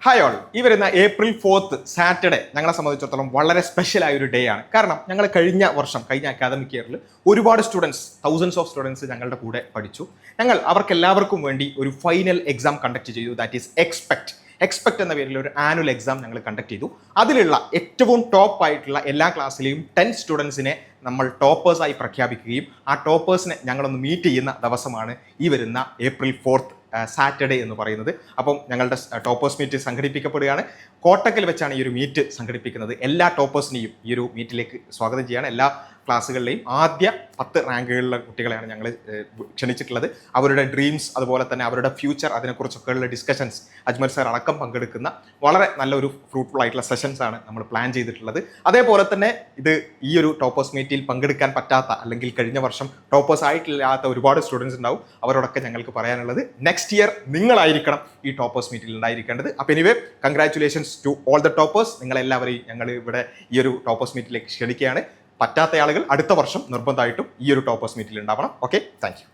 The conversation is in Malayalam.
ഹായ് ഓൾ, ഈ വരുന്ന April 4 സാറ്റർഡേ ഞങ്ങളെ സംബന്ധിച്ചിടത്തോളം വളരെ സ്പെഷ്യൽ ആയ ഒരു ഡേ ആണ്. കാരണം ഞങ്ങൾ കഴിഞ്ഞ അക്കാദമിക് ഇയറിൽ ഒരുപാട് തൗസൻഡ്സ് ഓഫ് സ്റ്റുഡൻസ് ഞങ്ങളുടെ കൂടെ പഠിച്ചു. ഞങ്ങൾ അവർക്കെല്ലാവർക്കും വേണ്ടി ഒരു ഫൈനൽ എക്സാം കണ്ടക്ട് ചെയ്തു. ദാറ്റ് ഈസ് എക്സ്പെക്ട് എന്ന പേരിൽ ഒരു ആനുവൽ എക്സാം ഞങ്ങൾ കണ്ടക്ട് ചെയ്തു. അതിലുള്ള ഏറ്റവും ടോപ്പ് ആയിട്ടുള്ള എല്ലാ ക്ലാസ്സിലെയും 10 സ്റ്റുഡൻസിനെ നമ്മൾ ടോപ്പേഴ്സായി പ്രഖ്യാപിക്കുകയും ആ ടോപ്പേഴ്സിനെ ഞങ്ങളൊന്ന് മീറ്റ് ചെയ്യുന്ന ദിവസമാണ് ഈ വരുന്ന April 4 സാറ്റർഡേ എന്ന് പറയുന്നത്. അപ്പം ഞങ്ങളുടെ ടോപ്പേഴ്സ് മീറ്റ് സംഘടിപ്പിക്കപ്പെടുകയാണ്. കോട്ടക്കൽ വെച്ചാണ് ഈ ഒരു മീറ്റ് സംഘടിപ്പിക്കുന്നത്. എല്ലാ ടോപ്പേഴ്സിനെയും ഈ ഒരു മീറ്റിലേക്ക് സ്വാഗതം ചെയ്യാണ്. എല്ലാ ക്ലാസ്സുകളിലെയും ആദ്യ 10 റാങ്കുകളിലെ കുട്ടികളെയാണ് ഞങ്ങൾ ക്ഷണിച്ചിട്ടുള്ളത്. അവരുടെ ഡ്രീംസ്, അതുപോലെ തന്നെ അവരുടെ ഫ്യൂച്ചർ, അതിനെക്കുറിച്ചൊക്കെയുള്ള ഡിസ്കഷൻസ് അജ്മൽ സാർ അടക്കം പങ്കെടുക്കുന്ന വളരെ നല്ലൊരു ഫ്രൂട്ട്ഫുൾ ആയിട്ടുള്ള സെഷൻസ് ആണ് നമ്മൾ പ്ലാൻ ചെയ്തിട്ടുള്ളത്. അതേപോലെ തന്നെ ഈ ഒരു ടോപ്പേഴ്സ് മീറ്റിൽ പങ്കെടുക്കാൻ പറ്റാത്ത, അല്ലെങ്കിൽ കഴിഞ്ഞ വർഷം ടോപ്പേഴ്സ് ആയിട്ടില്ലാത്ത ഒരുപാട് സ്റ്റുഡൻസ് ഉണ്ടാവും. അവരോടൊക്കെ ഞങ്ങൾക്ക് പറയാനുള്ളത് നെക്സ്റ്റ് ഇയർ നിങ്ങളായിരിക്കണം ഈ ടോപ്പേഴ്സ് മീറ്റിൽ ഉണ്ടായിരിക്കേണ്ടത്. അപ്പോൾ anyway, congratulations to all the toppers. നിങ്ങളെല്ലാവരെയും ഞങ്ങൾ ഇവിടെ ഈ ഒരു ടോപ്പേഴ്സ് മീറ്റിലേക്ക് ക്ഷണിക്കുകയാണ്. പറ്റാത്ത ആളുകൾ അടുത്ത വർഷം നിർബന്ധമായിട്ടും ഈ ഒരു ടോപ്പേഴ്സ് മീറ്റിൽ ഉണ്ടാവണം. Okay, thank you.